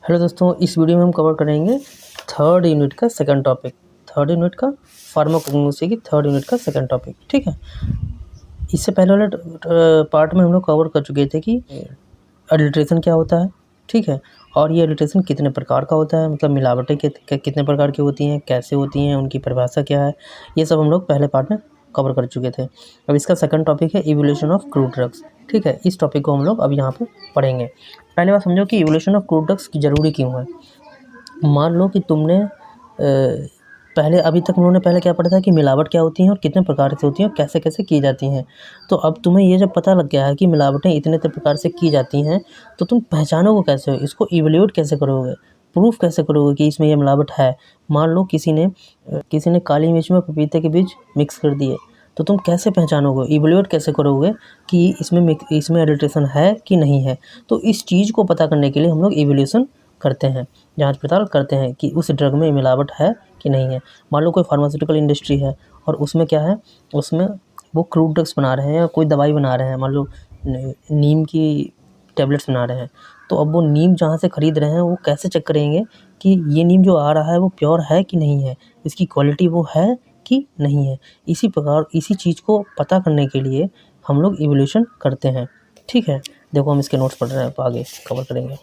Hello दोस्तों, इस video में हम कवर करेंगे थर्ड यूनिट का सेकंड टॉपिक। थर्ड यूनिट का फार्माकोग्नोसी की थर्ड यूनिट का सेकंड टॉपिक। ठीक है, इससे पहले वाले पार्ट में हम लोग कवर कर चुके थे कि एडल्ट्रेशन क्या होता है। ठीक है, और ये एडल्ट्रेशन कितने प्रकार का होता है, मतलब मिलावटें कितने प्रकार की होती हैं, कैसे होती हैं, उनकी परिभाषा क्या है, ये सब हम लोग पहले पार्ट में कवर कर चुके थे। अब इसका सेकंड टॉपिक है इवोल्यूशन ऑफ क्रूड ड्रग्स। ठीक है, इस टॉपिक को हम लोग अब यहाँ पे पढ़ेंगे। पहले बात समझो कि इवोल्यूशन ऑफ क्रूड ड्रग्स की ज़रूरी क्यों है। मान लो कि तुमने पहले अभी तक उन्होंने पहले क्या पढ़ा था कि मिलावट क्या होती है और कितने प्रकार से होती हैं और कैसे कैसे की जाती हैं। तो अब तुम्हें ये जब पता लग गया है कि मिलावटें इतने प्रकार से की जाती हैं, तो तुम पहचानोगे कैसे हो, इसको इवेल्यूएट कैसे करोगे, प्रूफ कैसे करोगे कि इसमें ये मिलावट है। मान लो किसी ने काली मिर्च में पपीते के बीज मिक्स कर दिए, तो तुम कैसे पहचानोगे, इवेल्यूएट कैसे करोगे कि इसमें एडल्ट्रेशन है कि नहीं है। तो इस चीज़ को पता करने के लिए हम लोग इवोल्यूशन करते हैं, जांच पड़ताल करते हैं कि उस ड्रग में मिलावट है कि नहीं है। मान लो कोई फार्मास्यूटिकल इंडस्ट्री है और उसमें क्या है, उसमें वो क्रूड ड्रग्स बना रहे हैं या कोई दवाई बना रहे हैं, मान लो नीम की टैबलेट्स बना रहे हैं। तो अब वो नीम जहाँ से ख़रीद रहे हैं वो कैसे चेक करेंगे कि ये नीम जो आ रहा है वो प्योर है कि नहीं है, इसकी क्वालिटी वो है कि नहीं है। इसी प्रकार इसी चीज़ को पता करने के लिए हम लोग इवोल्यूशन करते हैं। ठीक है, देखो हम इसके नोट्स पढ़ रहे हैं, तो आगे कवर करेंगे।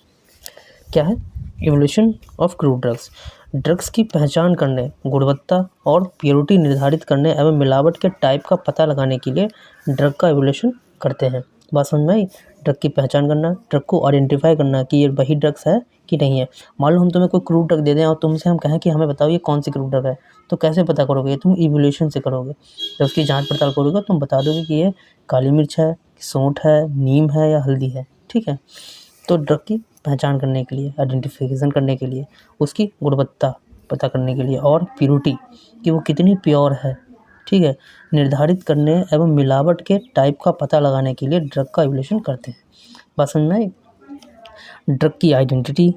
क्या है evolution of crude drugs. Drugs की पहचान करने, गुणवत्ता और प्योरिटी निर्धारित करने एवं मिलावट के टाइप का पता लगाने के लिए ड्रग का इवोल्यूशन करते हैं। बात समझ में आई। ड्रग की पहचान करना, ड्रग को आइडेंटिफाई करना कि ये वही ड्रग्स है कि नहीं है। मान लो हम तुम्हें कोई क्रूड ड्रग दे दें और तुमसे हम कहें कि हमें बताओ ये कौन सी क्रूड ड्रग है, तो कैसे पता करोगे, तुम इवोल्यूशन से करोगे। जब उसकी जाँच पड़ताल करोगे तुम बता दोगे कि ये काली मिर्च है, सौंठ है, नीम है या हल्दी है। ठीक है, तो ड्रग की पहचान करने के लिए, आइडेंटिफिकेशन करने के लिए, उसकी गुणवत्ता पता करने के लिए और प्योरिटी कि वो कितनी प्योर है, ठीक है, निर्धारित करने एवं मिलावट के टाइप का पता लगाने के लिए ड्रग का इवोल्यूशन करते हैं। बात समझ में आई। ड्रग की आइडेंटिटी,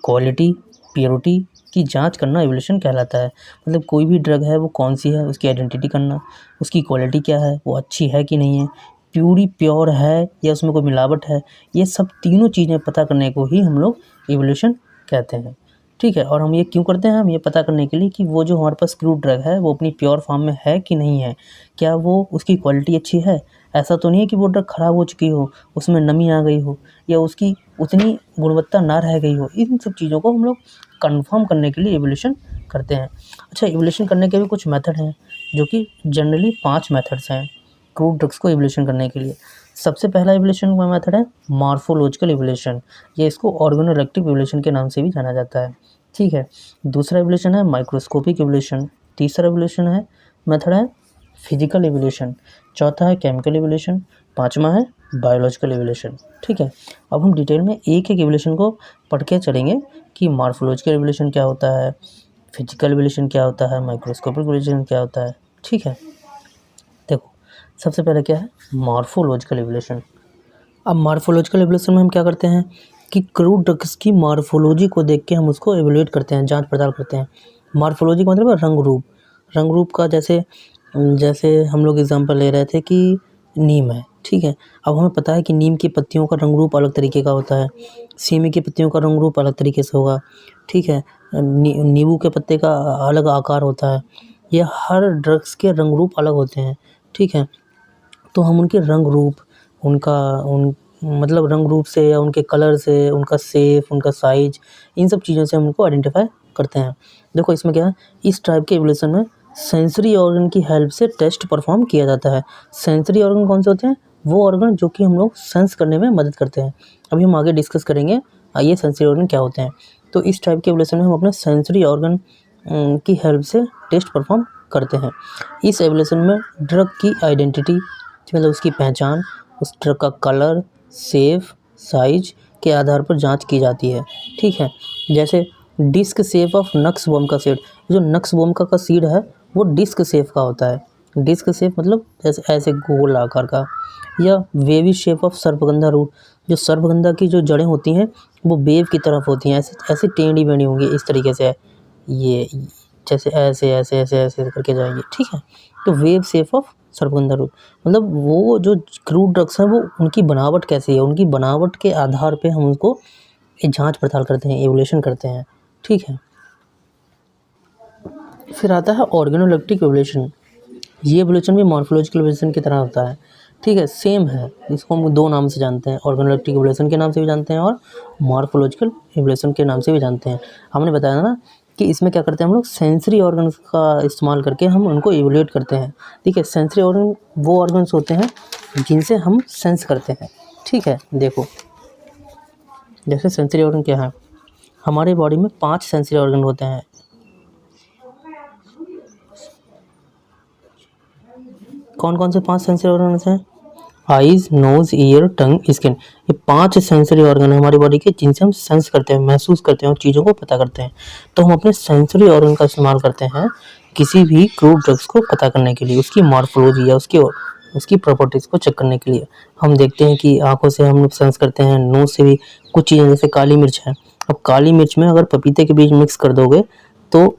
क्वालिटी, प्योरिटी की जांच करना इवोल्यूशन कहलाता है। मतलब कोई भी ड्रग है वो कौन सी है, उसकी आइडेंटिटी करना, उसकी क्वालिटी क्या है, वो अच्छी है कि नहीं है, प्योर है या उसमें कोई मिलावट है, ये सब तीनों चीज़ें पता करने को ही हम लोग इवोल्यूशन कहते हैं। ठीक है, और हम ये क्यों करते हैं, हम ये पता करने के लिए कि वो जो हमारे पास क्रूड ड्रग है वो अपनी प्योर फॉर्म में है कि नहीं है, क्या वो उसकी क्वालिटी अच्छी है। ऐसा तो नहीं है कि वो ड्रग ख़राब हो चुकी हो, उसमें नमी आ गई हो या उसकी उतनी गुणवत्ता ना रह गई हो। इन सब चीज़ों को हम लोग कंफर्म करने के लिए इवोल्यूशन करते हैं। अच्छा, इवोल्यूशन करने के भी कुछ मेथड हैं, जो कि जनरली 5 मेथड्स हैं क्रूड ड्रग्स को इवोल्यूशन करने के लिए। सबसे पहला इवोल्यूशन का मेथड है मॉर्फोलॉजिकल इवोल्यूशन, ये इसको ऑर्गेनोइलेक्टिक इवोल्यूशन के नाम से भी जाना जाता है। ठीक है, दूसरा इवोल्यूशन है माइक्रोस्कोपिक इवोल्यूशन, तीसरा इवोल्यूशन है मेथड है फिजिकल इवोल्यूशन, चौथा है केमिकल इवोल्यूशन, पांचवा है बायोलॉजिकल इवोल्यूशन। ठीक है, अब हम डिटेल में एक एक इवोल्यूशन को पढ़ के चलेंगे कि मॉर्फोलॉजिकल इवोल्यूशन क्या होता है, फिजिकल इवोल्यूशन क्या होता है, माइक्रोस्कोपिक इवोल्यूशन क्या होता है। ठीक है, देखो सबसे पहले क्या है मॉर्फोलॉजिकल इवोल्यूशन। अब मॉर्फोलॉजिकल इवोल्यूशन में हम क्या करते हैं कि क्रूड ड्रग्स की मॉर्फोलॉजी को देख के हम उसको इवोल्यूट करते हैं, जांच पड़ताल करते हैं। मॉर्फोलॉजी का मतलब है रंग रूप। रंग रूप का जैसे जैसे हम लोग एग्जांपल ले रहे थे कि नीम है। ठीक है, अब हमें पता है कि नीम की पत्तियों का रंग रूप अलग तरीके का होता है, सेमी की पत्तियों का रंग रूप अलग तरीके से होगा। ठीक है, नींबू के पत्ते का अलग आकार होता है। ये हर ड्रग्स के रंग रूप अलग होते हैं। ठीक है, तो हम उनके रंग रूप, उनका उन मतलब रंग रूप से या उनके कलर से, उनका शेप, उनका साइज, इन सब चीज़ों से हम उनको आइडेंटिफाई करते हैं। देखो इसमें क्या है, इस टाइप के इवोल्यूशन में सेंसरी ऑर्गन की हेल्प से टेस्ट परफॉर्म किया जाता है। सेंसरी ऑर्गन कौन से होते हैं, वो ऑर्गन जो कि हम लोग सेंस करने में मदद करते हैं। अभी हम आगे डिस्कस करेंगे ये सेंसरी ऑर्गन क्या होते हैं। तो इस टाइप के इवोल्यूशन में हम अपने सेंसरी ऑर्गन की हेल्प से टेस्ट परफॉर्म करते हैं। इस एवोल्यूशन में ड्रग की आइडेंटिटी, मतलब उसकी पहचान, उस ड्रग का कलर, शेप, साइज के आधार पर जांच की जाती है। ठीक है, जैसे डिस्क शेप ऑफ नक्स वोम का सीड, जो नक्स वोम का सीड है वो डिस्क शेप का होता है। डिस्क शेप मतलब जैसे ऐसे गोल आकार का। या वेवी शेप ऑफ सर्पगंधा रूट, जो सर्पगंधा की जो जड़ें होती हैं वो वेव की तरफ होती हैं, ऐसे ऐसे टेढ़ी बेढ़ी होंगी, इस तरीके से ये जैसे ऐसे ऐसे ऐसे ऐसे करके जाएंगे। ठीक है, तो वेव शेप ऑफ सर्पगंधा रूट, मतलब वो जो क्रूड ड्रग्स हैं वो उनकी बनावट कैसी है, उनकी बनावट के आधार पे हम उनको ये जांच पड़ताल करते हैं, एवोल्यूशन करते हैं, ठीक है। फिर आता है ऑर्गेनोलेप्टिक एवोल्यूशन। ये एवोल्यूशन भी मॉर्फोलॉजिकल एवोल्यूशन की तरह होता है, ठीक है, सेम है। इसको हम दो नाम से जानते हैं, ऑर्गेनोलेप्टिक एवोल्यूशन के नाम से भी जानते हैं और मॉर्फोलॉजिकल एवोल्यूशन के नाम से भी जानते हैं। हमने बताया ना कि इसमें क्या करते हैं हम लोग, सेंसरी ऑर्गन्स का इस्तेमाल करके हम उनको इवोल्यूट करते हैं, ठीक है। सेंसरी ऑर्गन वो ऑर्गन्स होते हैं जिनसे हम सेंस करते हैं, ठीक है। देखो जैसे सेंसरी ऑर्गन क्या है, हमारे बॉडी में 5 सेंसरी ऑर्गन होते हैं। कौन कौन से 5 सेंसरी ऑर्गन हैं? आइज़, नोज़, ईयर, टंग, स्किन। ये 5 सेंसरी ऑर्गन है हमारी बॉडी के जिनसे हम सेंस करते हैं, महसूस करते हैं और चीज़ों को पता करते हैं। तो हम अपने सेंसरी ऑर्गन का इस्तेमाल करते हैं किसी भी क्रूड ड्रग्स को पता करने के लिए, उसकी मॉर्फोलॉजी या उसकी प्रॉपर्टीज़ को चेक करने के लिए। हम देखते हैं कि आँखों से हम लोग सेंस करते हैं, नोज़ से भी कुछ चीज़ें, जैसे काली मिर्च है। अब काली मिर्च में अगर पपीते के बीज मिक्स कर दोगे तो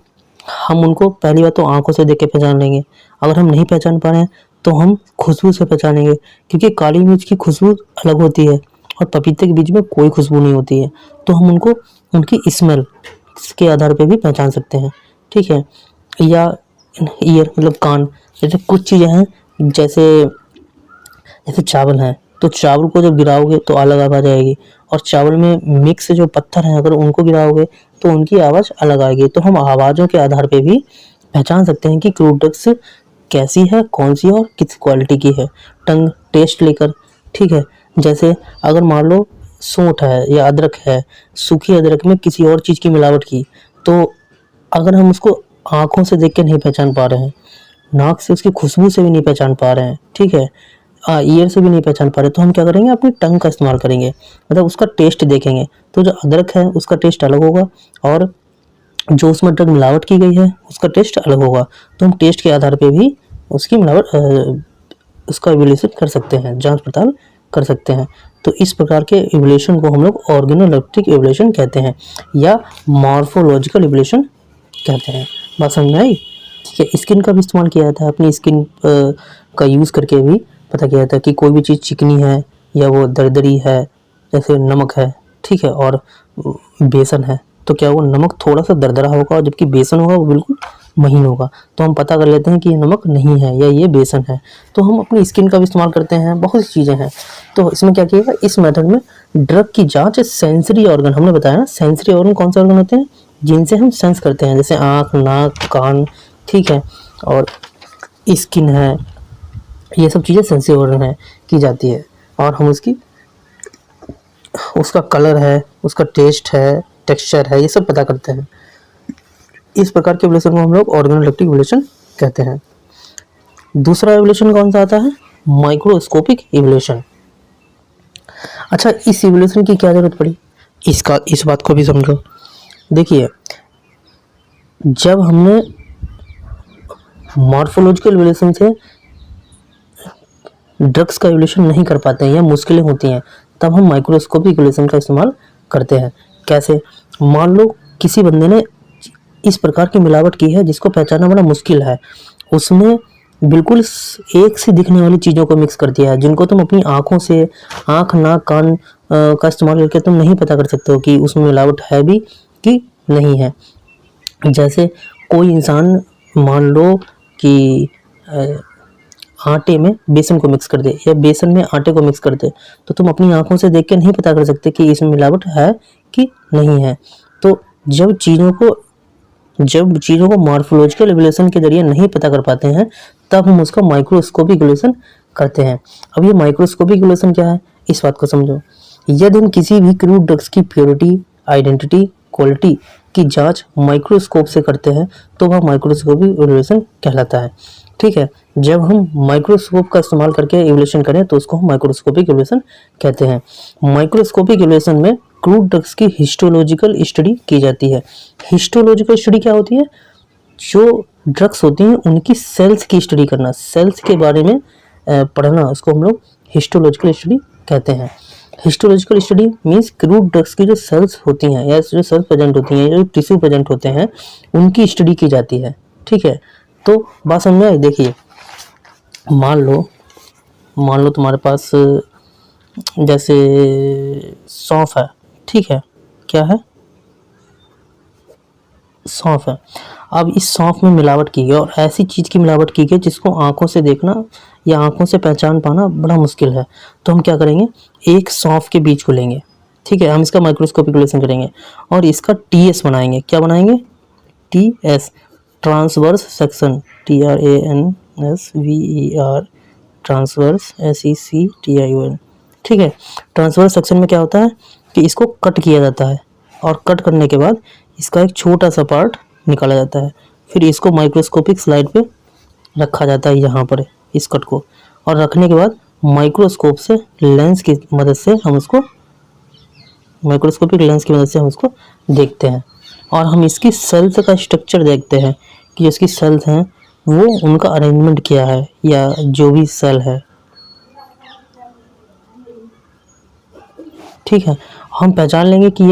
हम उनको पहली बात तो आँखों से देख के पहचान लेंगे। अगर हम नहीं पहचान पा रहे हैं तो हम खुशबू से पहचानेंगे, क्योंकि काली मिर्च की खुशबू अलग होती है और पपीते के बीज में कोई खुशबू नहीं होती है। तो हम उनको उनकी स्मेल के आधार पे भी पहचान सकते हैं, ठीक है। या ईयर मतलब कान, जैसे कुछ चीज़ें हैं, जैसे जैसे चावल है, तो चावल को जब गिराओगे तो अलग आवाज़ आएगी, और चावल में मिक्स जो पत्थर हैं अगर उनको गिराओगे तो उनकी आवाज़ अलग आएगी। तो हम आवाज़ों के आधार पे भी पहचान सकते हैं कि क्रूड ड्रग्स कैसी है, कौन सी और किस क्वालिटी की है, टंग टेस्ट लेकर, ठीक है। जैसे अगर मान लो सूंठ है या अदरक है, सूखी अदरक में किसी और चीज़ की मिलावट की, तो अगर हम उसको आँखों से देख के नहीं पहचान पा रहे हैं, नाक से उसकी खुशबू से भी नहीं पहचान पा रहे हैं, ठीक है, ईयर से भी नहीं पहचान पा रहे, तो हम क्या करेंगे, अपनी टंग का इस्तेमाल करेंगे, मतलब उसका टेस्ट देखेंगे। तो जो अदरक है उसका टेस्ट अलग होगा और जो उसमें ड्रग मिलावट की गई है उसका टेस्ट अलग होगा। तो हम टेस्ट के आधार पे भी उसकी मिलावट उसका इवैल्यूएशन कर सकते हैं, जांच पड़ताल कर सकते हैं। तो इस प्रकार के इवैल्यूएशन को हम लोग ऑर्गेनोलेप्टिक इवैल्यूएशन कहते हैं या मॉर्फोलॉजिकल इवैल्यूएशन कहते हैं। बात समझ में आई? ठीक है। स्किन का भी इस्तेमाल किया जाता है, अपनी स्किन का यूज़ करके भी पता किया जाता है कि कोई भी चीज़ चिकनी है या वो दरदरी है, जैसे नमक है, ठीक है, और बेसन है, तो क्या वो नमक थोड़ा सा दरदरा होगा और जबकि बेसन होगा वो बिल्कुल महीन होगा। तो हम पता कर लेते हैं कि ये नमक नहीं है या ये बेसन है। तो हम अपनी स्किन का भी इस्तेमाल करते हैं, बहुत सी चीज़ें हैं। तो इसमें क्या किया, इस मेथड में ड्रग की जांच सेंसरी ऑर्गन, हमने बताया ना सेंसरी ऑर्गन कौन से ऑर्गन होते हैं जिनसे हम सेंस करते हैं, जैसे आँख, नाक, कान, ठीक है, और स्किन है, ये सब चीज़ें सेंसरी ऑर्गन है की जाती है। और हम उसका कलर है, उसका टेस्ट है, टेक्सचर है, ये सब पता करते हैं। इस प्रकार के इवोल्यूशन को हम लोग ऑर्गेनोलेप्टिक इवोल्यूशन कहते हैं। दूसरा इवोल्यूशन कौन सा आता है, माइक्रोस्कोपिक इवोल्यूशन। अच्छा, इस इवोल्यूशन की क्या जरूरत पड़ी, इस बात को भी समझो। देखिए, जब हमने मॉर्फोलॉजिकल इवोल्यूशन से ड्रग्स का इवोल्यूशन नहीं कर पाते हैं या मुश्किलें होती हैं, तब हम माइक्रोस्कोपिक इवोल्यूशन का इस्तेमाल करते हैं। कैसे, मान लो किसी बंदे ने इस प्रकार की मिलावट की है जिसको पहचानना बड़ा मुश्किल है, उसमें बिल्कुल एक सी दिखने वाली चीज़ों को मिक्स कर दिया है जिनको तुम अपनी आँखों से, आँख, नाक, कान का इस्तेमाल करके तुम नहीं पता कर सकते हो कि उसमें मिलावट है भी कि नहीं है। जैसे कोई इंसान मान लो कि आटे में बेसन को मिक्स कर दे या बेसन में आटे को मिक्स कर दे, तो तुम अपनी आंखों से देख के नहीं पता कर सकते कि इसमें मिलावट है कि नहीं है। तो जब चीज़ों को मॉर्फोलॉजिकल इवोल्यूशन के जरिए नहीं पता कर पाते हैं, तब हम उसका माइक्रोस्कोपिक इवोल्यूशन करते हैं। अब ये माइक्रोस्कोपिक इवोल्यूशन क्या है, इस बात को समझो। यदि हम किसी भी क्रूड ड्रग्स की प्योरिटी, आइडेंटिटी, क्वालिटी की जांच माइक्रोस्कोप से करते हैं तो वह माइक्रोस्कोपिक इवोल्यूशन कहलाता है, ठीक है। जब हम माइक्रोस्कोप का इस्तेमाल करके इवोल्यूशन करें तो उसको हम माइक्रोस्कोपिक इवोल्यूशन कहते हैं। माइक्रोस्कोपिक इवोल्यूशन में क्रूड ड्रग्स की हिस्टोलॉजिकल स्टडी की जाती है। हिस्टोलॉजिकल स्टडी क्या होती है, जो ड्रग्स होती हैं उनकी सेल्स की स्टडी करना, सेल्स के बारे में पढ़ना, उसको हम लोग हिस्टोलॉजिकल स्टडी कहते हैं। Histological study means crude drugs की जो सेल्स होती हैं या जो सेल्स प्रेजेंट होती हैं, जो टिश्यू प्रेजेंट होते हैं, उनकी स्टडी की जाती है, ठीक है। तो बात समझ में आई? देखिए, मान लो तुम्हारे पास जैसे सौंफ है, ठीक है, क्या है, सौंफ है। अब इस सौंफ में मिलावट की गई और ऐसी चीज़ की मिलावट की गई जिसको आंखों से देखना या आंखों से पहचान पाना बड़ा मुश्किल है। तो हम क्या करेंगे, एक सौंफ के बीज को लेंगे, ठीक है, हम इसका माइक्रोस्कोपिक रिलेशन करेंगे और इसका टीएस बनाएंगे। क्या बनाएंगे, TS, transverse section, TRANSVER, transverse SECTION, ठीक है। ट्रांसवर्स सेक्शन में क्या होता है कि इसको कट किया जाता है और कट करने के बाद इसका एक छोटा सा पार्ट निकाला जाता है, फिर इसको माइक्रोस्कोपिक स्लाइड पे रखा जाता है यहाँ पर, इस कट को, और रखने के बाद माइक्रोस्कोप से लेंस की मदद से हम उसको, माइक्रोस्कोपिक लेंस की मदद से हम उसको देखते हैं और हम इसकी सेल्स का स्ट्रक्चर देखते हैं कि जो इसकी सेल्स हैं वो उनका अरेंजमेंट क्या है या जो भी सेल है, ठीक है। हम पहचान लेंगे कि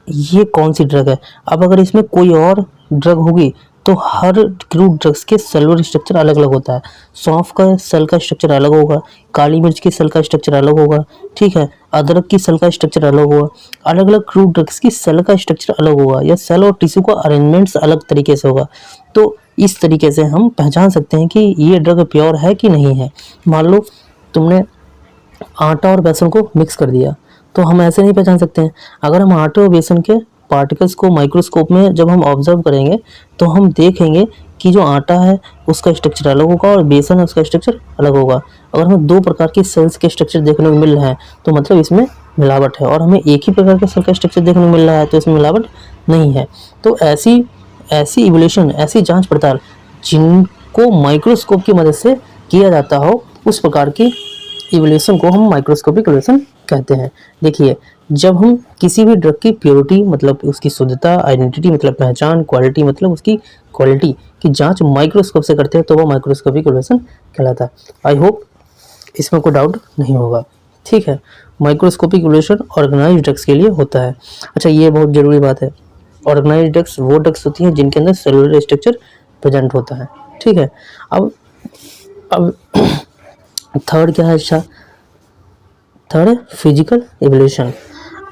ये कौन सी ड्रग है। अब अगर इसमें कोई और ड्रग होगी तो हर क्रूड ड्रग्स के सेलुलर स्ट्रक्चर अलग अलग होता है। सौंफ का सेल का स्ट्रक्चर अलग होगा, काली मिर्च की सेल का स्ट्रक्चर अलग होगा, ठीक है, अदरक की सेल का स्ट्रक्चर अलग होगा, अलग अलग क्रूड ड्रग्स की सेल का स्ट्रक्चर अलग होगा या सेल और टिश्यू का अरेंजमेंट्स अलग तरीके से होगा। तो इस तरीके से हम पहचान सकते हैं कि ये ड्रग प्योर है कि नहीं है। मान लो तुमने आटा और बेसन को मिक्स कर दिया तो हम ऐसे नहीं पहचान सकते हैं। अगर हम आटे और बेसन के पार्टिकल्स को माइक्रोस्कोप में जब हम ऑब्जर्व करेंगे तो हम देखेंगे कि जो आटा है उसका स्ट्रक्चर अलग होगा और बेसन है उसका स्ट्रक्चर अलग होगा। अगर हमें दो प्रकार की सेल्स के स्ट्रक्चर देखने को मिल रहे हैं तो मतलब इसमें मिलावट है, और हमें एक ही प्रकार के सेल का स्ट्रक्चर देखने को मिल रहा है तो इसमें मिलावट नहीं है। तो ऐसी इवोल्यूशन, ऐसी जांच पड़ताल जिनको माइक्रोस्कोप की मदद से किया जाता हो, उस प्रकार की इवोल्यूशन को हम माइक्रोस्कोपिक इवोल्यूशन कहते हैं। देखिए, जब हम किसी भी ड्रग की प्योरिटी मतलब उसकी शुद्धता, आइडेंटिटी मतलब पहचान, क्वालिटी मतलब उसकी क्वालिटी की जांच माइक्रोस्कोप से करते हैं तो वो माइक्रोस्कोपिक इवोल्यूशन कहलाता है। आई होप इसमें कोई डाउट नहीं होगा, ठीक है। माइक्रोस्कोपिक इवोल्यूशन ऑर्गेनाइज्ड ड्रग्स के लिए होता है। अच्छा, ये बहुत ज़रूरी बात है, ऑर्गेनाइज्ड ड्रग्स वो ड्रग्स होती हैं जिनके अंदर सेलुलर स्ट्रक्चर प्रेजेंट होता है, ठीक है। अब थर्ड क्या है, अच्छा थर्ड है फिजिकल इवोल्यूशन।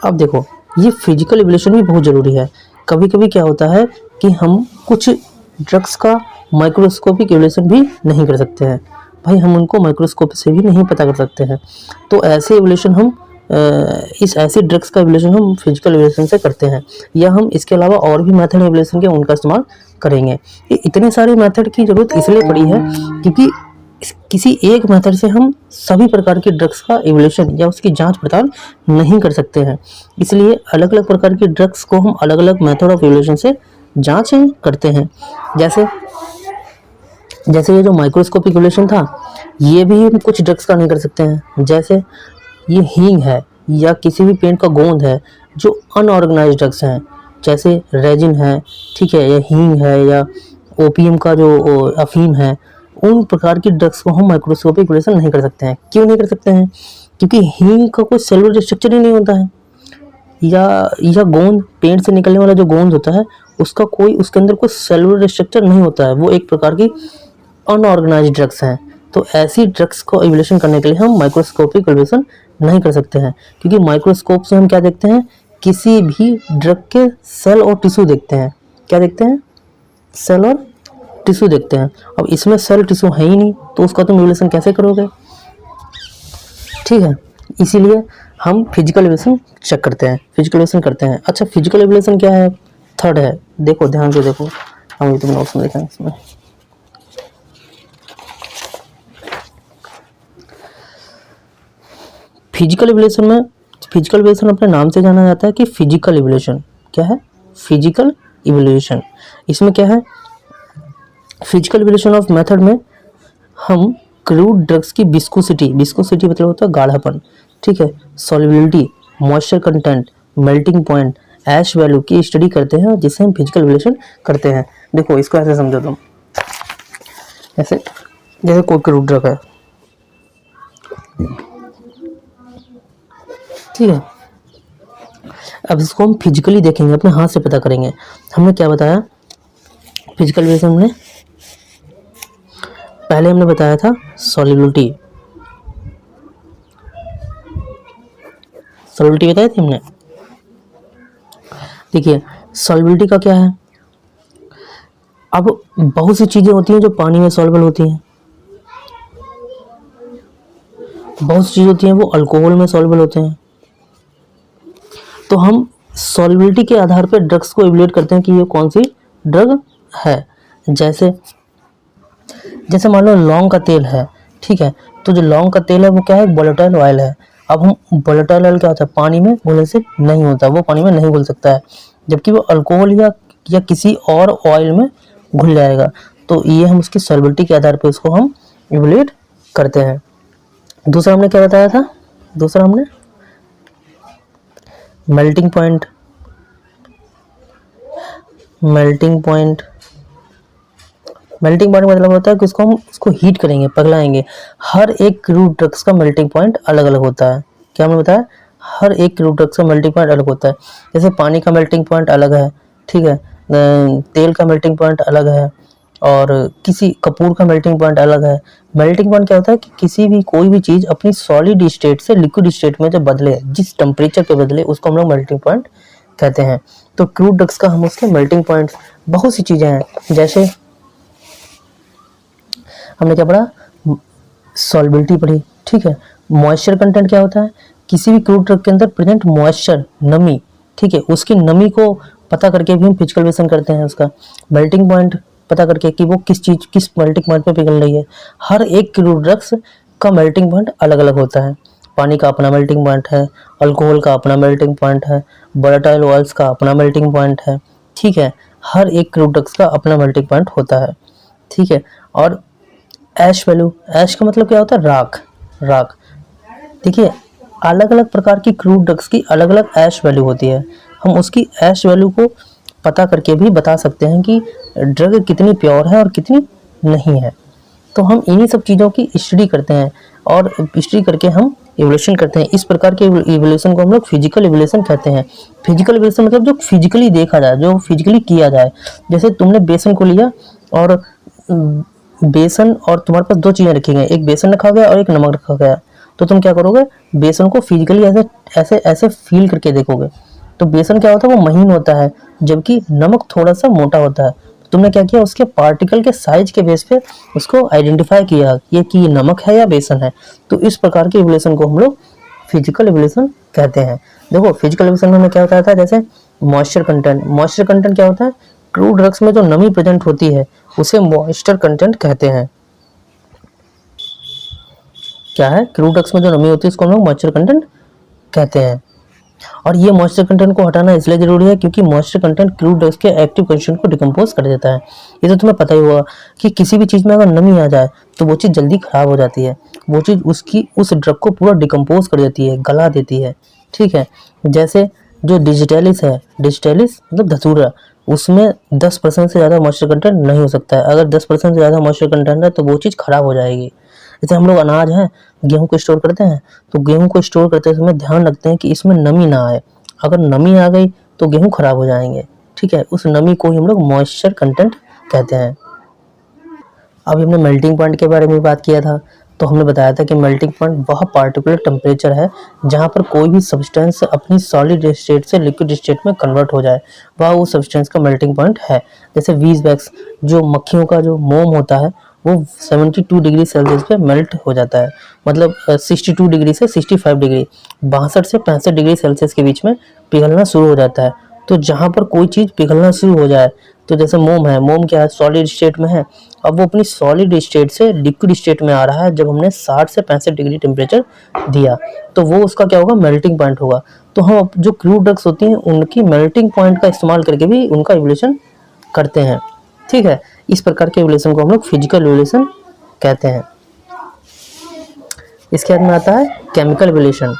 अब देखो, ये फिजिकल इवोल्यूशन भी बहुत ज़रूरी है। कभी कभी क्या होता है कि हम कुछ ड्रग्स का माइक्रोस्कोपिक इवोल्यूशन भी नहीं कर सकते हैं, भाई हम उनको माइक्रोस्कोप से भी नहीं पता कर सकते हैं। तो ऐसे इवोल्यूशन हम इस ऐसे ड्रग्स का इवोल्यूशन हम फिजिकल इवोल्यूशन से करते हैं, या हम इसके अलावा और भी मेथड इवोल्यूशन के उनका इस्तेमाल करेंगे। ये इतने सारे मेथड की ज़रूरत इसलिए पड़ी है क्योंकि किसी एक मेथड से हम सभी प्रकार के ड्रग्स का इवोल्यूशन या उसकी जांच पड़ताल नहीं कर सकते हैं। इसलिए अलग अलग प्रकार के ड्रग्स को हम अलग अलग मेथड ऑफ इवोल्यूशन से जांच करते हैं। जैसे ये जो माइक्रोस्कोपिक इवोल्यूशन था, ये भी हम कुछ ड्रग्स का नहीं कर सकते हैं। जैसे ये हींग है या किसी भी पेड़ का गोंद है जो अनऑर्गेनाइज्ड ड्रग्स हैं, जैसे रेजिन है, ठीक है, या हींग है या ओपीएम का जो अफीम है, उन प्रकार की ड्रग्स को हम माइक्रोस्कोपिक इवोल्यूशन नहीं कर सकते हैं। क्यों नहीं कर सकते हैं? क्योंकि हींग का कोई सेलुलर स्ट्रक्चर ही नहीं होता है, या गोंद, पेड़ से निकलने वाला जो गोंद होता है उसका कोई, उसके अंदर कोई सेलुलर स्ट्रक्चर नहीं होता है, वो एक प्रकार की अनऑर्गेनाइज्ड ड्रग्स हैं। तो ऐसी ड्रग्स को इवोल्यूशन करने के लिए हम माइक्रोस्कोपिक इवोल्यूशन नहीं कर सकते हैं, क्योंकि माइक्रोस्कोप से हम क्या देखते हैं, किसी भी ड्रग के सेल और टिश्यू देखते हैं। क्या देखते हैं? सेल और टिश्यू देखते हैं। अब इसमें सेल टिश्यू है ही नहीं तो उसका तुम इवोल्यूशन कैसे करोगे, ठीक है। इसीलिए हम फिजिकल इवोल्यूशन चेक करते हैं, फिजिकल इवोल्यूशन करते हैं। अच्छा, फिजिकल इवोल्यूशन क्या है? थर्ड है, देखो ध्यान से देखो, हम तुम नोट्स में देखें इसमें। फिजिकल इवोल्यूशन में, फिजिकल इवोल्यूशन अपने नाम से जाना जाता है कि फिजिकल इवोल्यूशन। क्या है? Physical evolution. इसमें क्या है, फिजिकल इवोल्यूशन ऑफ मेथड में हम क्रूड ड्रग्स की विस्कोसिटी मतलब होता है गाढ़ापन, ठीक है, solubility, moisture content, melting point, ash value की स्टडी करते हैं, जिसे हम फिजिकल इवोल्यूशन करते हैं। देखो इसको ऐसे समझो तुम, ऐसे जैसे कोई क्रूड ड्रग है, ठीक है। अब इसको हम फिजिकली देखेंगे, अपने हाथ से पता करेंगे। हमने क्या बताया फिजिकल इवोल्यूशन में? पहले हमने बताया था सॉल्युबिलिटी बताई थी हमने, देखिए सॉल्युबिलिटी का क्या है, अब बहुत सी चीज़ें होती हैं जो पानी में सॉल्युबल होती हैं, बहुत सी चीज़ें होती हैं वो अल्कोहल में सॉल्युबल होते हैं। तो हम सॉल्युबिलिटी के आधार पर ड्रग्स को इवैल्यूएट करते हैं कि ये कौन सी ड्रग है। जैसे जैसे मान लो लौंग का तेल है, ठीक है, तो जो लौंग का तेल है वो क्या है, वोलेटाइल ऑयल है। अब हम वोलेटाइल ऑयल क्या होता है, पानी में घुलने से नहीं होता, वो पानी में नहीं घुल सकता है, जबकि वो अल्कोहल या किसी और ऑयल में घुल जाएगा। तो ये हम उसकी सॉल्युबिलिटी के आधार पर उसको हम इवैल्यूएट करते हैं। दूसरा हमने क्या बताया था, दूसरा हमने melting point, melting point melting point का मतलब होता है कि उसको हम उसको हीट करेंगे, पिघलाएंगे। हर एक क्रूड ड्रग्स का मेल्टिंग पॉइंट अलग अलग होता है। क्या हमने बताया, हर एक क्रूड ड्रग्स का मेल्टिंग पॉइंट अलग होता है। जैसे पानी का मेल्टिंग पॉइंट अलग है, ठीक है, तेल का मेल्टिंग पॉइंट अलग है, और किसी कपूर का मेल्टिंग पॉइंट अलग है। मेल्टिंग पॉइंट क्या होता है कि किसी भी कोई भी चीज़ अपनी सॉलिड स्टेट से लिक्विड स्टेट में जो बदले, जिस टेम्परेचर पे बदले, उसको हम लोग मेल्टिंग पॉइंट कहते हैं। तो क्रूड ड्रग्स का हम उसके मेल्टिंग पॉइंट्स, बहुत सी चीज़ें हैं। जैसे हमने क्या पढ़ा, सॉल्युबिलिटी पढ़ी, ठीक है। मॉइस्चर कंटेंट क्या होता है, किसी भी क्रूड ड्रग के अंदर प्रेजेंट मॉइस्चर, नमी, ठीक है, उसकी नमी को पता करके भी हम फिजिकल वेरिएशन करते हैं उसका। मेल्टिंग पॉइंट पता करके कि वो किस मेल्टिंग पॉइंट पे पिघल रही है। हर एक क्रूड ड्रग्स का मेल्टिंग पॉइंट अलग अलग होता है। पानी का अपना मेल्टिंग पॉइंट है, अल्कोहल का अपना मेल्टिंग पॉइंट है, वोलेटाइल ऑयल्स का अपना मेल्टिंग पॉइंट है, ठीक है। हर एक क्रूड ड्रग्स का अपना मेल्टिंग पॉइंट होता है, ठीक है। और ऐश वैल्यू, ऐश का मतलब क्या होता है, राख, राख। देखिए अलग अलग प्रकार की क्रूड ड्रग्स की अलग अलग ऐश वैल्यू होती है। हम उसकी ऐश वैल्यू को पता करके भी बता सकते हैं कि ड्रग कितनी प्योर है और कितनी नहीं है। तो हम इन्हीं सब चीज़ों की स्टडी करते हैं, और स्टडी करके हम इवोल्यूशन करते हैं। इस प्रकार के इवोल्यूशन को हम लोग फिजिकल इवोल्यूशन कहते हैं। फिजिकल इवोल्यूशन मतलब जो फिजिकली देखा जाए, जो फिजिकली किया जाए। जैसे तुमने बेसन को लिया, और बेसन और तुम्हारे पास दो चीज़ें रखी गई, एक बेसन रखा गया और एक नमक रखा गया। तो तुम क्या करोगे, बेसन को फिजिकली ऐसे ऐसे ऐसे फील करके देखोगे। तो बेसन क्या होता है, वो महीन होता है, जबकि नमक थोड़ा सा मोटा होता है। तुमने क्या किया, उसके पार्टिकल के साइज के बेस पे उसको आइडेंटिफाई किया ये कि ये नमक है या बेसन है। तो इस प्रकार के इवोल्यूशन को हम लोग फिजिकल इवोल्यूशन कहते हैं। देखो फिजिकल इवोल्यूशन में हमें क्या होता था, जैसे मॉइस्चर कंटेंट। मॉइस्चर कंटेंट क्या होता है, क्रूड ड्रग्स में जो नमी प्रेजेंट होती है उसे मॉइस्चर कंटेंट कहते हैं। क्या है, क्रूड ड्रग्स में जो नमी होती है उसको हम लोग मॉइस्चर कंटेंट कहते हैं। और ये मॉइस्चर कंटेंट को हटाना इसलिए जरूरी है क्योंकि मॉइस्चर कंटेंट क्रूड ड्रग्स के एक्टिव कंस्टिट्यूएंट को डिकम्पोज कर देता है। ये तो तुम्हें पता ही होगा कि किसी भी चीज़ में अगर नमी आ जाए तो वो चीज़ जल्दी खराब हो जाती है, वो चीज़ उसकी उस ड्रग को पूरा डिकम्पोज कर देती है, गला देती है, ठीक है। जैसे जो डिजिटलिस है, डिजिटलिस मतलब धतूरा, उसमें 10% से ज़्यादा मॉइस्चर कंटेंट नहीं हो सकता है। अगर 10% से ज़्यादा मॉइस्चर कंटेंट है तो वो चीज़ खराब हो जाएगी। जैसे हम लोग अनाज है, गेहूं को स्टोर करते हैं, तो गेहूं को स्टोर करते समय ध्यान रखते हैं कि इसमें नमी ना आए। अगर नमी आ गई तो गेहूं खराब हो जाएंगे, ठीक है। उस नमी को ही हम लोग मॉइस्चर कंटेंट कहते हैं। अभी हमने मेल्टिंग पॉइंट के बारे में बात किया था, तो हमने बताया था कि मेल्टिंग पॉइंट वह पार्टिकुलर टेम्परेचर है जहाँ पर कोई भी सब्सटेंस अपनी सॉलिड स्टेट से लिक्विड स्टेट में कन्वर्ट हो जाए, वह वो सब्सटेंस का मेल्टिंग पॉइंट है। जैसे वीज वैक्स, जो मक्खियों का जो मोम होता है वो 72 डिग्री सेल्सियस पे मेल्ट हो जाता है, मतलब 62 डिग्री से 65 डिग्री, 62 से 65 डिग्री सेल्सियस के बीच में पिघलना शुरू हो जाता है। तो जहाँ पर कोई चीज़ पिघलना शुरू हो जाए, तो जैसे मोम है, मोम क्या है, सॉलिड स्टेट में है, अब वो अपनी सॉलिड स्टेट से लिक्विड स्टेट में आ रहा है जब हमने 60 से 65 डिग्री टेम्परेचर दिया, तो वो उसका क्या होगा, मेल्टिंग पॉइंट होगा। तो हम जो क्रूड ड्रग्स होती हैं उनकी मेल्टिंग पॉइंट का इस्तेमाल करके भी उनका इवोल्यूशन करते हैं, ठीक है। इस प्रकार के इवोल्यूशन को हम लोग फिजिकल इवोल्यूशन कहते हैं। इसके बाद में आता है केमिकल इवोल्यूशन।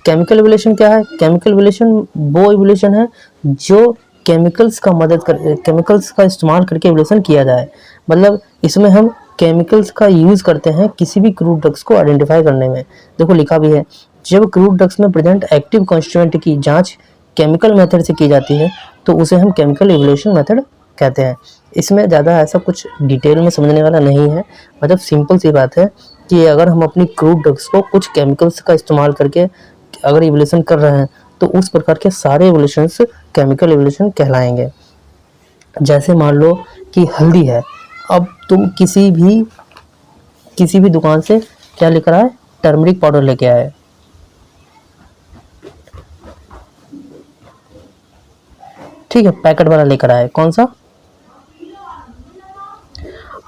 केमिकल इवोल्यूशन क्या है, केमिकल इवोल्यूशन वो इवोल्यूशन है जो केमिकल्स का इस्तेमाल करके इवोल्यूशन किया जाए। मतलब इसमें हम केमिकल्स का यूज़ करते हैं किसी भी क्रूड ड्रग्स को आइडेंटिफाई करने में। देखो लिखा भी है, जब क्रूड ड्रग्स में प्रेजेंट एक्टिव कॉन्स्टिट्यूएंट की जांच केमिकल मेथड से की जाती है तो उसे हम केमिकल इवोल्यूशन मेथड कहते हैं। इसमें ज़्यादा ऐसा कुछ डिटेल में समझने वाला नहीं है, मतलब सिंपल सी बात है कि अगर हम अपनी क्रूड ड्रग्स को कुछ केमिकल्स का इस्तेमाल करके अगर इवोल्यूशन कर रहे हैं तो तो उस प्रकार के सारे एवोल्यूशंस केमिकल एवोल्यूशन कहलाएंगे। जैसे मान लो कि हल्दी है, अब तुम किसी भी दुकान से क्या लेकर आए, टर्मरिक पाउडर लेके आए, ठीक है, पैकेट वाला लेकर आए, कौन सा।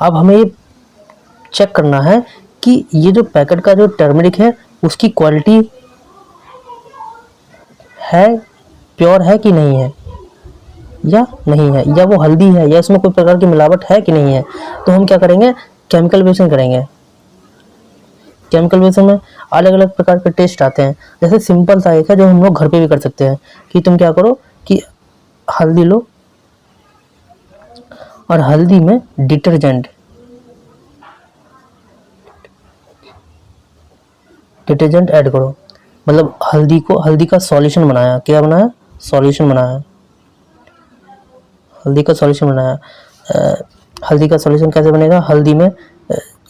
अब हमें ये चेक करना है कि ये जो पैकेट का जो टर्मरिक है उसकी क्वालिटी है, प्योर है कि नहीं है, या नहीं है, या वो हल्दी है, या इसमें कोई प्रकार की मिलावट है कि नहीं है। तो हम क्या करेंगे, केमिकल वेरिएशन करेंगे। केमिकल वेरिएशन में अलग अलग प्रकार के टेस्ट आते हैं। जैसे सिंपल सा एक है जो हम लोग घर पे भी कर सकते हैं कि तुम क्या करो कि हल्दी लो और हल्दी में डिटर्जेंट ऐड करो, मतलब हल्दी का सॉल्यूशन बनाया, क्या बनाया, सॉल्यूशन बनाया, हल्दी का सॉल्यूशन बनाया। हल्दी का सॉल्यूशन कैसे बनेगा, हल्दी में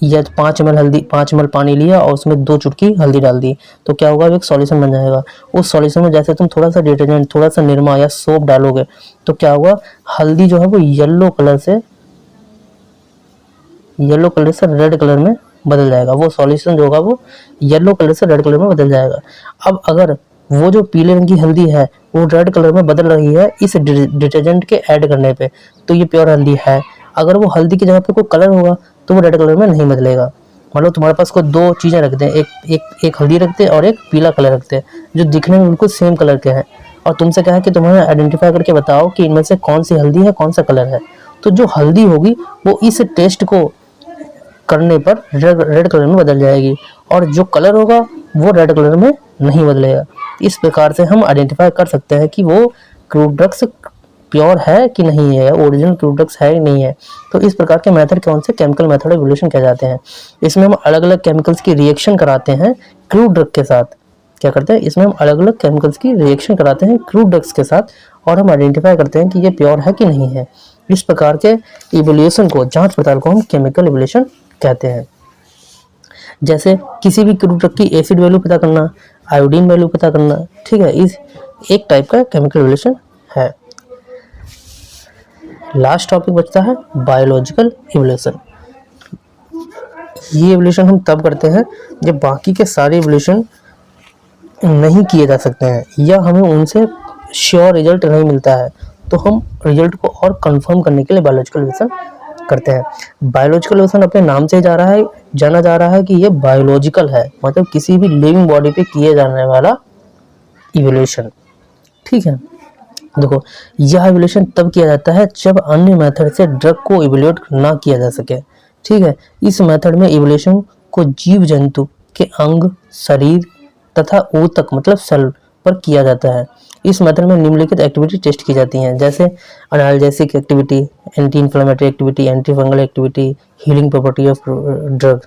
या 5 ml पानी लिया और उसमें 2 चुटकी हल्दी डाल दी, तो क्या होगा, एक सॉल्यूशन बन जाएगा। उस सॉल्यूशन में जैसे तुम थोड़ा सा डिटर्जेंट, थोड़ा सा निरमा या सोप डालोगे तो क्या होगा, हल्दी जो है वो येलो कलर से रेड कलर में बदल जाएगा। वो सॉल्यूशन जो होगा वो येलो कलर से रेड कलर में बदल जाएगा। अब अगर वो जो पीले रंग की हल्दी है वो रेड कलर में बदल रही है इस डिटर्जेंट के ऐड करने पे, तो ये प्योर हल्दी है। अगर वो हल्दी की जगह पे कोई कलर होगा तो वो रेड कलर में नहीं बदलेगा। मतलब तुम्हारे पास कोई 2 चीज़ें रखते हैं, एक हल्दी रखते हैं और एक पीला कलर रखते हैं, जो दिखने में बिल्कुल सेम कलर के हैं, और तुमसे कहा है कि तुम्हें आइडेंटिफाई करके बताओ कि इनमें से कौन सी हल्दी है, कौन सा कलर है। तो जो हल्दी होगी वो इस टेस्ट को करने पर रेड कलर में बदल जाएगी, और जो कलर होगा वो रेड कलर में नहीं बदलेगा। इस प्रकार से हम आइडेंटिफाई कर सकते हैं कि वो क्रूड ड्रग्स प्योर है कि नहीं है, ओरिजिनल क्रूड ड्रग्स है कि नहीं है। तो इस प्रकार के मेथड कौन से, केमिकल मेथड ऑफ इवोल्यूशन कहे जाते हैं। इसमें हम अलग अलग केमिकल्स की रिएक्शन कराते हैं क्रूड ड्रग के साथ। क्या करते हैं, इसमें हम अलग अलग केमिकल्स की रिएक्शन कराते हैं क्रूड ड्रग्स के साथ, और हम आइडेंटिफाई करते हैं कि ये प्योर है कि नहीं है। इस प्रकार के इवोल्यूशन को, जांच पड़ताल को हम केमिकल इवोल्यूशन कहते हैं। जैसे किसी भी क्रूड ड्रग की एसिड वैल्यू पता करना, आयोडीन वैल्यू पता करना, ठीक है, इस एक टाइप का केमिकल इवोल्यूशन है। लास्ट टॉपिक बचता है बायोलॉजिकल इवोल्यूशन। ये इवोल्यूशन हम तब करते हैं जब बाकी के सारे इवोल्यूशन नहीं किए जा सकते हैं या हमें उनसे श्योर रिजल्ट नहीं मिलता है, तो हम रिजल्ट को और कंफर्म करने के लिए बायोलॉजिकल इवोल्यूशन करते हैं। बायोलॉजिकल इवोल्यूशन अपने नाम से जाना जा रहा है कि ये बायोलॉजिकल है, मतलब किसी भी लिविंग बॉडी पे किए जाने वाला इवोल्यूशन। ठीक है, देखो यह इवोल्यूशन तब किया जाता है जब अन्य मेथड से ड्रग को इवोल्यूट ना किया जा सके। ठीक है, इस मेथड में इवोल्यूशन को जीव जंतु के अंग, शरीर तथा ऊतक मतलब सेल पर किया जाता है। इस मेथड में निम्नलिखित एक्टिविटी टेस्ट की जाती हैं, जैसे analgesic activity, anti inflammatory activity, anti fungal activity, healing property of drug.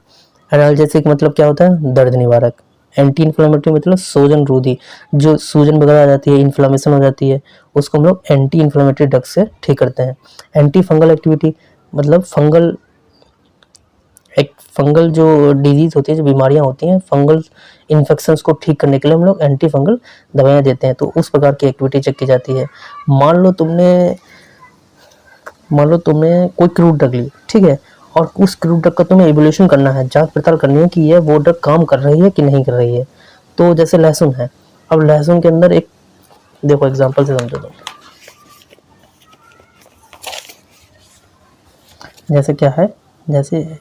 Analgesic मतलब क्या होता है, दर्द निवारक। एंटी इन्फ्लेमेटरी मतलब सूजन रोधी, जो सूजन वगैरह आ जाती है, इन्फ्लेमेशन हो जाती है, उसको हम लोग एंटी इन्फ्लेमेटरी ड्रग से ठीक करते हैं। एंटी फंगल एक्टिविटी मतलब फंगल जो डिजीज होती है, जो बीमारियां होती हैं, फंगल इन्फेक्शंस को ठीक करने के लिए हम लोग एंटी फंगल दवाइयां देते हैं, तो उस प्रकार की एक्टिविटी चेक की जाती है। मान लो तुमने कोई क्रूड ड्रग ली, ठीक है, और उस क्रूड ड्रग का तुम्हें इवोल्यूशन करना है, जांच पड़ताल करनी है कि ये वो ड्रग काम कर रही है कि नहीं कर रही है। तो जैसे लहसुन है, अब लहसुन के अंदर एक देखो एग्जांपल से समझो तो, जैसे क्या है, जैसे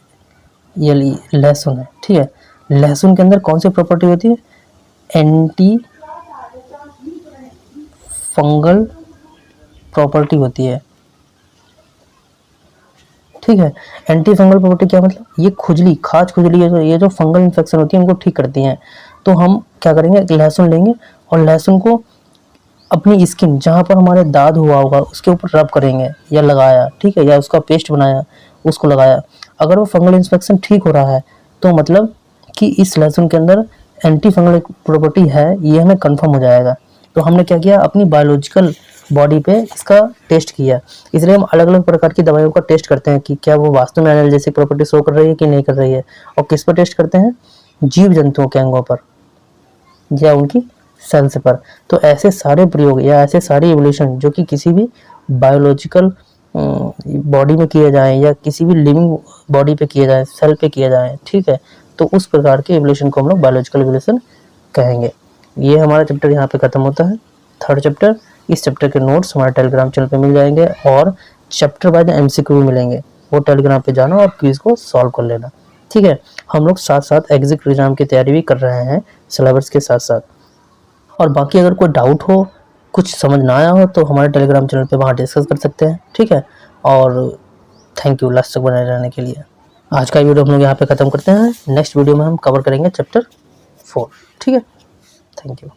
ये लहसुन है, ठीक है, लहसुन के अंदर कौन सी प्रॉपर्टी होती है, एंटी फंगल प्रॉपर्टी होती है। ठीक है, एंटी फंगल प्रॉपर्टी क्या मतलब, ये खाज खुजली ये जो फंगल इन्फेक्शन होती है उनको ठीक करती हैं। तो हम क्या करेंगे, लहसुन लेंगे और लहसुन को अपनी स्किन जहाँ पर हमारे दाद हुआ होगा उसके ऊपर रब करेंगे या लगाया, ठीक है, या उसका पेस्ट बनाया उसको लगाया। अगर वो फंगल इन्फेक्शन ठीक हो रहा है तो मतलब कि इस लहसुन के अंदर एंटी फंगल प्रॉपर्टी है, ये हमें कंफर्म हो जाएगा। तो हमने क्या किया, अपनी बायोलॉजिकल बॉडी पे इसका टेस्ट किया। इसलिए हम अलग अलग प्रकार की दवाइयों का टेस्ट करते हैं कि क्या वो वास्तव में एनाल्जेसिक प्रॉपर्टी शो कर रही है कि नहीं कर रही है। और किस पर टेस्ट करते हैं, जीव जंतुओं के अंगों पर या उनकी सेल्स पर। तो ऐसे सारे प्रयोग या ऐसे सारे इवोल्यूशन जो कि किसी भी बायोलॉजिकल बॉडी में किए जाएं या किसी भी लिविंग बॉडी पे किए जाएं, सेल पे किए जाएं, ठीक है, तो उस प्रकार के इवोल्यूशन को हम लोग बायोलॉजिकल इवोल्यूशन कहेंगे। ये हमारा चैप्टर यहाँ पे खत्म होता है, थर्ड चैप्टर। इस चैप्टर के नोट्स हमारे टेलीग्राम चैनल पे मिल जाएंगे और चैप्टर वाइज MCQ मिलेंगे, वो टेलीग्राम पे जाना और क्विज को सॉल्व कर लेना, ठीक है। हम लोग साथ साथ एग्जिट एग्जाम की तैयारी भी कर रहे हैं सिलेबस के साथ साथ। और बाकी अगर कोई डाउट हो, कुछ समझ ना आया हो, तो हमारे टेलीग्राम चैनल पे वहाँ डिस्कस कर सकते हैं, ठीक है। और थैंक यू लास्ट तक बने रहने के लिए। आज का वीडियो हम लोग यहाँ पे ख़त्म करते हैं। नेक्स्ट वीडियो में हम कवर करेंगे चैप्टर 4, ठीक है। Thank you.